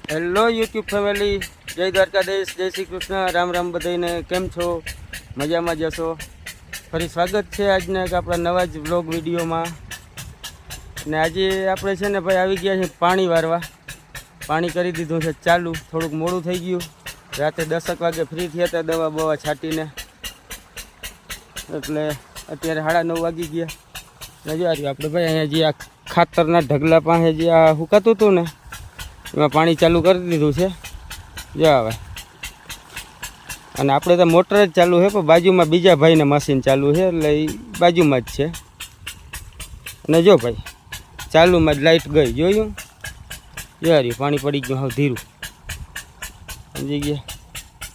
Hello YouTube family, જય દ્વારકાધીશ, જય શ્રી કૃષ્ણ, રામ રામ બધાને. કેમ છો? મજામાં જશો? ફરી સ્વાગત છે આજના એક આપણા નવા જ વ્લોગ વિડીયોમાં. ને આજે આપણે છે ને ભાઈ આવી ગયા છે પાણી વારવા. પાણી કરી દીધું છે ચાલુ. થોડુંક મોડું થઈ ગયું, રાતે 10 વાગે ફ્રી થયા હતા દવા બવા છાંટીને, એટલે અત્યારે 9:30 વાગી ગયા. નજર આવ્યું આપણે ભાઈ અહીંયા જે આ ખાતરના ઢગલા પાસે જે આ હુકાતું હતું ને એમાં પાણી ચાલુ કરી દીધું છે. જો હવે અને આપણે તો મોટર જ ચાલુ છે, પણ બાજુમાં બીજા ભાઈને મશીન ચાલુ છે, એટલે એ બાજુમાં જ છે. અને જો ભાઈ ચાલુમાં જ લાઇટ ગઈ, જોયું? જો પાણી પડી ગયું હવે ધીરું, સમજી ગયા?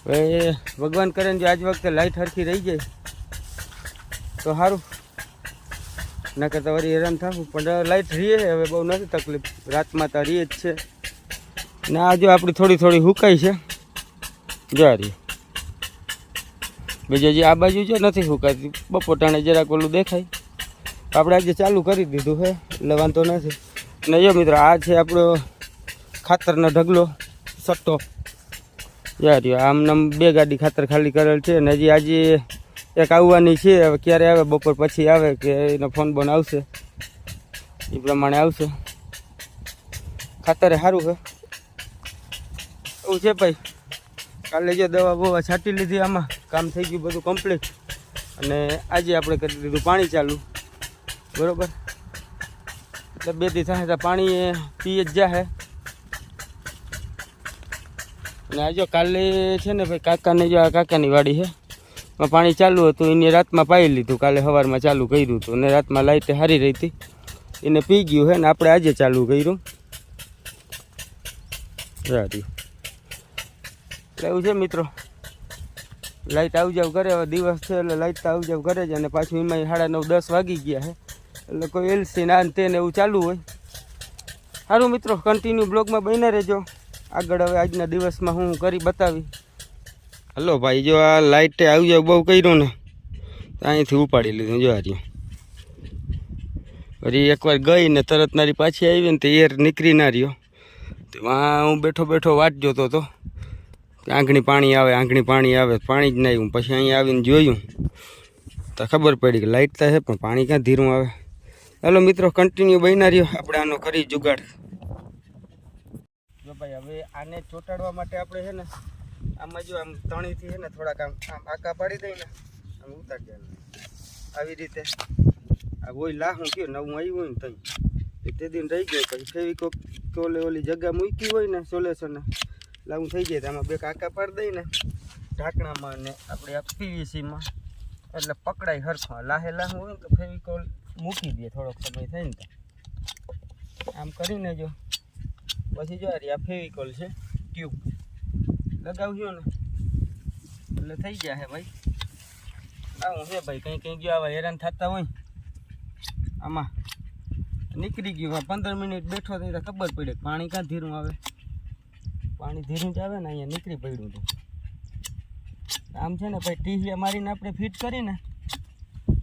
હવે ભગવાન કરે ને જો આજ વખતે લાઇટ હરખી રહી જાય તો સારું, ના કરતાં વળી હેરાન થવું. પણ લાઇટ રીએ હવે બહુ નથી તકલીફ, રાતમાં તો રીએ જ છે. ને આ જો આપણી થોડી થોડી હુકાઈ છે, જો રહી. બીજે જે આ બાજુ છે નથી હુકાતી, બપોટાણે જરાક ઓલું દેખાય. આપણે આજે ચાલુ કરી દીધું છે એટલે વાંધો નથી. ને જો મિત્રો આ છે આપણો ખાતરનો ઢગલો સટ્ટો. યાર આમ 2 ગાડી ખાતર ખાલી કરેલ છે. ને હજી આજે એક આવવાની છે, હવે ક્યારે આવે, બપોર પછી આવે કે એનો ફોન બોન આવશે એ પ્રમાણે આવશે. ખાતરે સારું છે એવું છે ભાઈ. કાલે જો દવા બવા છાંટી લીધી, આમાં કામ થઈ ગયું બધું કમ્પ્લીટ. અને આજે આપણે કરી દીધું પાણી ચાલુ, બરાબર. એટલે 2 દી થાય તો પાણી પીએ જ જાહે. અને આ જો કાલે છે ને ભાઈ કાકાને, જો આ કાકાની વાડી છે, એમાં પાણી ચાલુ હતું, એને રાતમાં પાઈ લીધું, કાલે સવારમાં ચાલુ કર્યું હતું. અને રાતમાં લાઇટ સારી રહી હતી, એને પી ગયું છે. ને આપણે આજે ચાલુ કર્યું. રાત્યું એવું છે મિત્રો. લાઇટ આવ જાવ કરે, હવે દિવસ છે એટલે લાઇટ તો આવ જાવ કરે જ. અને પાછું એમાં 9:30 વાગી ગયા છે, એટલે કોઈ એલસી ના તે ને એવું ચાલુ હોય. સારું મિત્રો, કન્ટિન્યુ બ્લોગમાં બન્યા રહેજો. આગળ હવે આજના દિવસમાં હું કરી બતાવી. હલો ભાઈ, જો આ લાઇટે આવી જાવ બહુ કર્યું ને, અહીંથી ઉપાડી લીધું. જો આ વળી એકવાર ગઈ ને તરત નારી પાછી આવી ને તો એર નીકળી ના રહ્યો. તો હું બેઠો બેઠો વાટ જોતો હતો, આંગણી પાણી આવે, આંગણી પાણી આવે, પાણી જ નહીં. પછી અહીંયા આવીને જોયું તો ખબર પડી કે લાઇટ તો છે પણ પાણી ક્યાં ધીરું આવે. ચાલો મિત્રો, કન્ટિન્યુ બન્યા રહ્યો, આપણે આનો કરી જુગાડ. જો ભાઈ હવે આને ચોંટાડવા માટે આપણે છે ને આમાં જો આમ તણીથી છે ને થોડાક આમ આકા પાડી દઈ ને, આમ ઉતારી દે આવી રીતે. આ હોય લાહું કયો નવું આવ્યું હોય ને તઈ તે દિન રહી ગયો, પછી ફેવિકોલ ઓલી જગ્યા મૂકી હોય ને સોલ્યુશન લાવું થઈ જાય તો આમાં 2 કાકા પાડી દઈને ઢાંકણામાં, ને આપણે આ પીવીસીમાં, એટલે પકડાય હરખો. લાહે લાહું હોય ને તો ફેવિકોલ મૂકી દે થોડોક સમય થાય ને તો આમ કરીને. જો પછી જો આ ફેવિકોલ છે ટ્યુબ લગાવ્યો ને એટલે થઈ ગયા છે ભાઈ. આવું છે ભાઈ, કંઈ ગયો આવા હેરાન થતા હોય આમાં નીકળી ગયું. 15 મિનિટ બેઠો થઈ તો ખબર પડે પાણી ક્યાં ધીરું આવે. પાણી ધીરું જ આવે ને, અહીંયા નીકળી પડ્યું હતું. આમ છે ને ભાઈ ટીહિયા મારીને આપણે ફિટ કરીને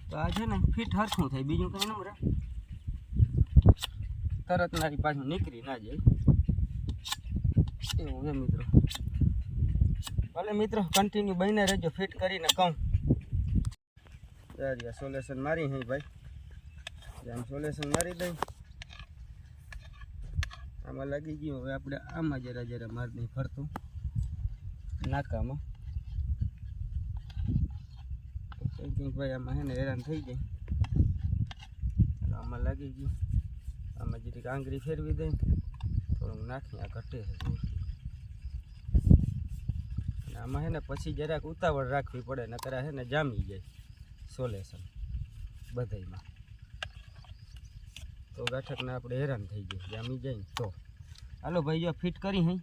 તો આ છે ને ફિટ હરખું થાય, બીજું કંઈ ન રહે. તરત નારી પાછું નીકળી ના જાય એવું છે મિત્રો. ભલે મિત્રો કન્ટિન્યુ બને રહેજો, ફિટ કરીને કહું. યાર સોલ્યુશન મારી હે ભાઈ, આમ સોલ્યુશન મારી દઈ, આમાં લાગી ગયું. હવે આપણે આમાં જરા મારી દઈ ફરતું નાકામાં. કંઈક ભાઈ આમાં છે ને હેરાન થઈ જાય. આમાં લાગી ગયું, આમાં જરીક આંગળી ફેરવી દઈ, થોડુંક નાખી, આ ઘટે છે. આમાં છે ને પછી જરાક ઉતાવળ રાખવી પડે, નકર છે ને જામી જાય સોલ્યુશન બધામાં. તો ગાંઠકને આપણે હેરાન થઈ જાય, જામી જાય ને તો. હાલો ભાઈ, જો ફિટ કરી હઈ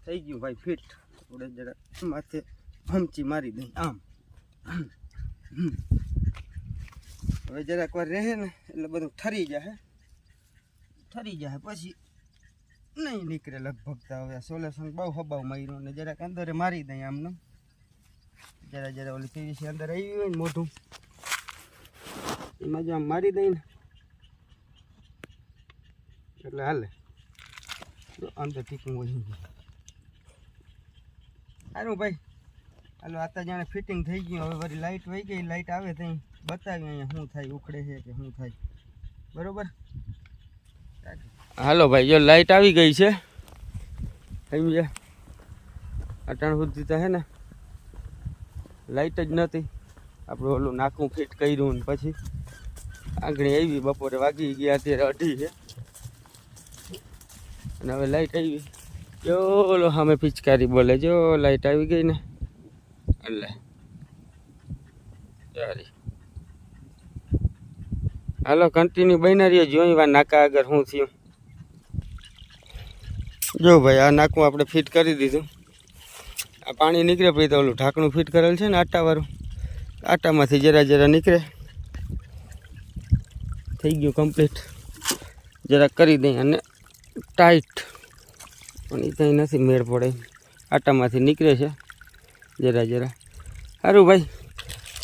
થઈ ગયું ભાઈ ફિટ. આપણે જરા માથે હમચી મારી દઈ આમ. હવે જરાક વાર રહે ને એટલે બધું ઠરી જાય પછી નહીં નીકળે લગભગ. તો હવે સોલ્યુશન બહુ હબાવ માર્યું ને જરાક અંદર મારી દઈ આમને. જરા ઓલી પીવીસી અંદર આવી હોય ને મોઢું, એમાં જો આમ મારી દઈને એટલે હાલે અંદર ટીકું હોય સારું ભાઈ. હાલો આ તો જાણે ફિટિંગ થઈ ગયું. હવે વળી લાઇટ વહી ગઈ. લાઇટ આવે ત્યાં બતાવી અહીંયા શું થાય, ઉખડે છે કે શું થાય. બરોબર. હાલો ભાઈ જો લાઇટ આવી ગઈ છે. સમજ્યા? અટાણ સુધી તો હે ને લાઇટ જ નહોતી. આપણે ઓલું નાખું ફિટ કર્યું ને પછી આંગળી આવી. બપોરે વાગી ગયા, અત્યારે 2:30 છે અને હવે લાઇટ આવી. જો ઓલો સામે પિચકારી બોલે, જો લાઇટ આવી ગઈ ને એટલે સારી. હાલો કન્ટિન્યુ બન્યા રહ્યો. જોઈ વા નાકા આગળ શું થયું. જો ભાઈ આ નાકું આપણે ફિટ કરી દીધું. આ પાણી નીકળે પછી તો ઓલું ઢાંકણું ફિટ કરેલ છે ને આટાવાળું, આટામાંથી જરા જરા નીકળે. થઈ ગયું કમ્પ્લીટ. જરા કરી દઈએ અને ટાઈટ, પણ એ કંઈ નથી મેળ પડે. આટામાંથી નીકળે છે જરા જરા. સારું ભાઈ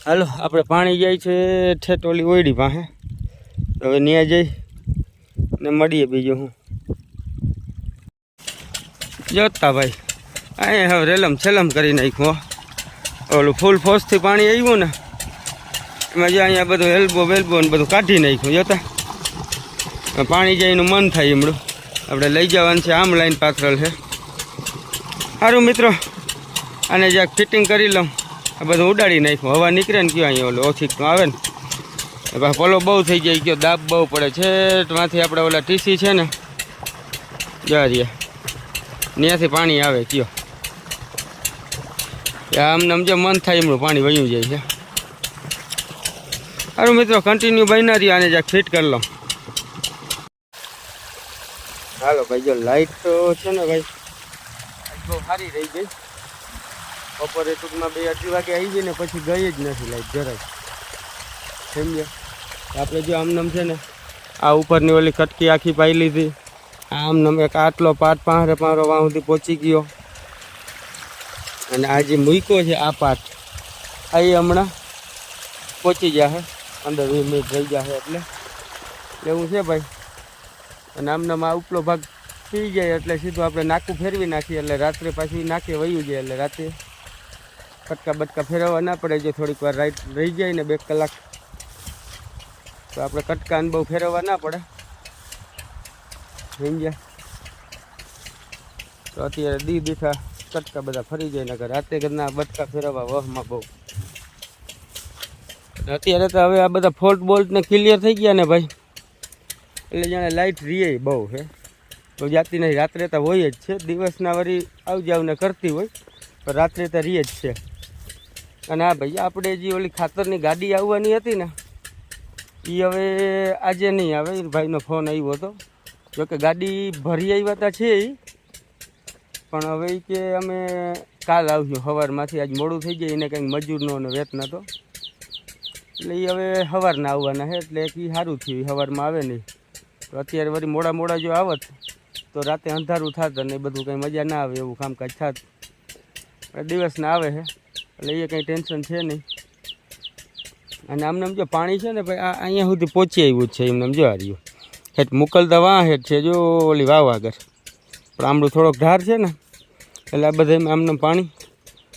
હાલો આપણે પાણી જાય છે ઠેઠ ઓલી ઓયડી પાસે. હવે ત્યાં જઈ ને મળીએ. બીજું હું જોતા ભાઈ અહીંયા હવે રેલમ છેલમ કરી નાખ્યું. ઓલું ફૂલ ફોર્સથી પાણી આવ્યું ને એમાં જે અહીંયા બધું એલ્બો વેલ્બો ને બધું કાઢી નાખ્યું. જોતા પાણી જઈનું મન થાય હમણાં. આપણે લઈ જવાનું છે, આમ લાઈન પાથરેલ છે. સારું મિત્રો આને જ્યાં ફિટિંગ કરી લઉં. આ બધું ઉડાડી નાખ્યું. હવા નીકળે ને કયો અહીંયા ઓલું ઓછી આવે ને પલો બહુ થઈ જાય. ગયો દાબ બહુ પડે છે. ત્યાંથી આપણે ઓલા ટીસી છે ને જરીએ ત્યાંથી પાણી આવે કયો. આમને સમજો મન થાય એમનું પાણી વયું જાય છે. સારું મિત્રો કન્ટિન્યુ બન્યા રહી. આને જ્યાં ફિટ કરી લઉં. હાલો ભાઈ જો લાઇટ તો છે ને ભાઈ બહુ સારી રહી ગઈ. બપોરે ટૂંકમાં 2-2:30 વાગે આવી ગઈ ને પછી ગઈ જ નથી લાઇટ જરાય. સમજ્યા? આપણે જો આમનામ છે ને આ ઉપરની ઓલી કટકી આખી પાઈ લીધી. આમનામ એક આટલો પાટ પાંહરે પાંહરો વાં સુધી પહોંચી ગયો. અને આ જે મૂક્યો છે આ પાટ આ એ હમણાં પહોંચી જશે. 15-20 મિનિટ રહી જશે એટલે એવું છે ભાઈ. અને આમનામ આ ઉપલો ભાગ પી જાય એટલે સીધું આપણે નાકું ફેરવી નાખીએ એટલે રાત્રે પાછી નાકે વયું જાય. એટલે રાતે કટકા બટકા ફેરવવા ના પડે. જો થોડીક વાર રાઈટ રહી જાય ને 2 કલાક તો આપણે કટકાને બહુ ફેરવવા ના પડે. સમજ્યા? તો અત્યારે દીઠા કટકા બધા ફરી જાય ને રાતે ઘરના બટકા ફેરવવા વહમાં બહુ. અત્યારે તો હવે આ બધા ફોલ્ટ બોલ્ટ ને ક્લિયર થઈ ગયા ને ભાઈ એટલે જાણે લાઇટ રીએ બહુ છે. તો જાતી નહીં. રાત્રે તો હોય જ છે. દિવસના વળી આવ જાવ ને કરતી હોય પણ રાત્રે તો રીએ જ છે. અને હા ભાઈ આપણે જે ઓલી ખાતરની ગાડી આવવાની હતી ને એ હવે આજે નહીં આવે. ભાઈનો ફોન આવ્યો હતો. જોકે ગાડી ભરી આવ્યા હતા છે એ, પણ હવે કે અમે કાલ આવ્યું સવારમાંથી. આજ મોડું થઈ જાય એને કંઈક મજૂરનો અને વેત નહોતો એટલે એ હવે સવારના આવવાના છે. એટલે એ સારું થયું સવારમાં આવે નહીં. તો અત્યારે વળી મોડા જો આવત તો રાતે અંધારું થાત અને એ બધું કંઈ મજા ના આવે એવું કામકાજ થાત. દિવસના આવે છે એટલે એ કંઈ ટેન્શન છે નહીં. અને આમને જો પાણી છે ને ભાઈ આ અહીંયા સુધી પહોંચી આવ્યું જ છે. એમને જો આ રહ્યું હેઠ મોકલતા વાં હેઠ છે જો ઓલી વાવ આગળ. પણ આમનું થોડોક ઢાર છે ને એટલે આ બધા આમને પાણી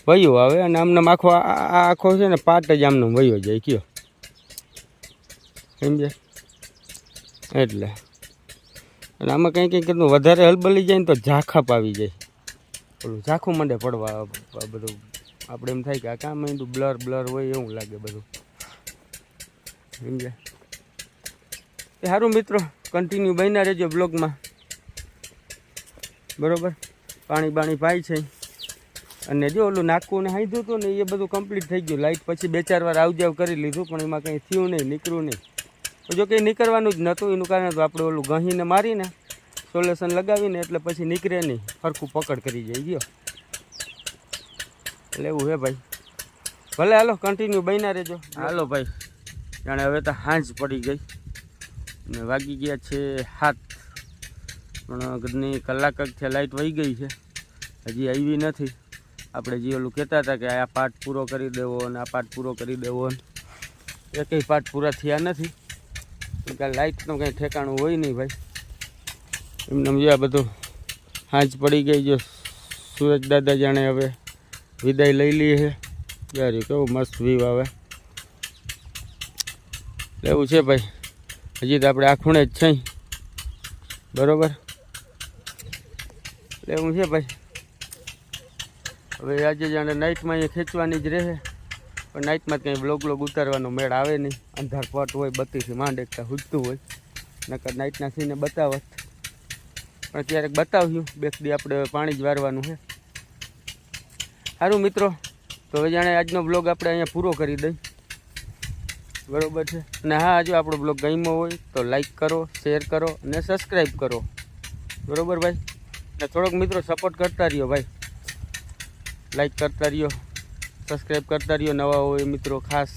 વયું આવે. અને આમને આખો આખો છે ને પાટ જ આમને વયો જાય કયો. સમજે? એટલે અને આમાં કંઈ કંઈક વધારે હલબલી જાય ને તો ઝાખપ આવી જાય. ઓલું ઝાખું માંડે પડવા બધું. આપણે એમ થાય કે આ કામ માંડું બ્લર હોય એવું લાગે બધું. સમજે? એ સારું મિત્રો કન્ટિન્યુ બન્યા રહેજો બ્લોગમાં. બરાબર. પાણી બાણી પાય છે. અને જો ઓલું નાખવું ને હાંધ્યું હતું ને એ બધું કમ્પ્લીટ થઈ ગયું. લાઇટ પછી 2-4 વાર આવજાવ કરી લીધું પણ એમાં કંઈ થયું નહીં, નીકળ્યું નહીં. જો કંઈ નીકળવાનું જ નહોતું. એનું કારણ તો આપણે ઓલું ગહીને મારીને સોલ્યુશન લગાવીને એટલે પછી નીકળે નહીં, સરખું પકડ કરી જાય ગયો. એટલે એવું હે ભાઈ. ભલે હાલો કન્ટિન્યુ બન્યા રહેજો. હાલો ભાઈ જાણે હવે તો સાંજ પડી ગઈ ને વાગી ગયા છે 7. પણ ઘરની કલાક જ છે લાઇટ વહી ગઈ છે. હજી આવી નથી. આપણે જે ઓલું કહેતા હતા કે આ પાર્ટ પૂરો કરી દેવો અને આ પાર્ટ પૂરો કરી દેવો ને એ કંઈ પાર્ટ પૂરા થયા નથી. કારણ કે લાઇટનું કંઈ ઠેકાણું હોય નહીં ભાઈ. એમને જો આ બધું હાંજ પડી ગઈ. જો સુરજ દાદા જાણે હવે વિદાય લઈ લઈએ છે. યાર કેવું મસ્ત વ્યૂ આવે એવું છે ભાઈ. હજી તો આપણે આ ખૂણે જ છે બરોબર એવું છે ભાઈ. હવે આજે જાણે નાઇટમાં અહીંયા ખેંચવાની જ રહે પણ નાઇટમાં કંઈ બ્લોગ ઉતારવાનો મેળ આવે નહીં. અંધાર પટ હોય બત્તીથી માંડ એકતા હુજતું હોય નકર નાઇટના સીને બતાવત પણ ક્યારેક બતાવ્યું બેકડી આપણે પાણી જ વારવાનું છે. સારું મિત્રો તો હવે જાણે આજનો બ્લોગ આપણે અહીંયા પૂરો કરી દઈ બરોબર છે. અને હા જો આપણો બ્લોગ ગમ્યો હોય તો લાઈક કરો, શેર કરો અને સબસ્ક્રાઈબ કરો બરોબર ભાઈ. અને થોડોક મિત્રો સપોર્ટ કરતા રહ્યો ભાઈ, લાઈક કરતા રહ્યો, સબસ્ક્રાઈબ કરતા રહ્યો નવા હોય મિત્રો ખાસ.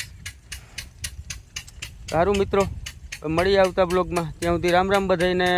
સારું મિત્રો મળીએ આવતા બ્લોગમાં. ત્યાં સુધી રામ રામ બધાને.